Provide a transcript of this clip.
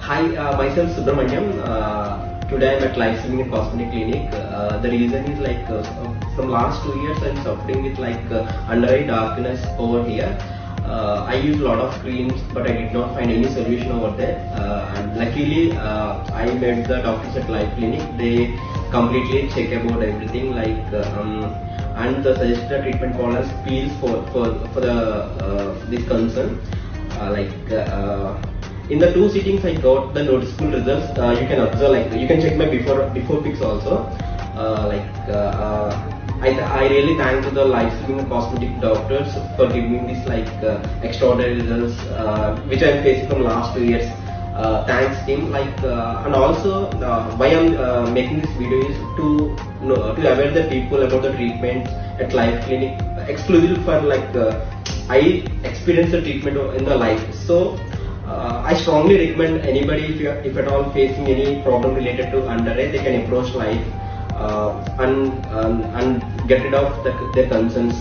Hi, myself Subramanyam. Today I'm at Life Living and Cosmetic Clinic. The reason is from last 2 years I'm suffering with under eye darkness over here. I used a lot of creams, but I did not find any solution over there. And luckily, I met the doctors at Life Clinic. They completely check about everything and the suggested treatment called as peels for this concern. In the 2 sittings, I got the noticeable results. You can observe, you can check my before pics also. I really thank to the Life Living Cosmetic doctors for giving this extraordinary results which I am facing from last 2 years. Thanks team. And also why I'm making this video is to aware the people about the treatment at Life Clinic, exclusive for I experienced the treatment in the life. So I strongly recommend anybody if at all facing any problem related to under eye, they can approach Life and get rid of their concerns.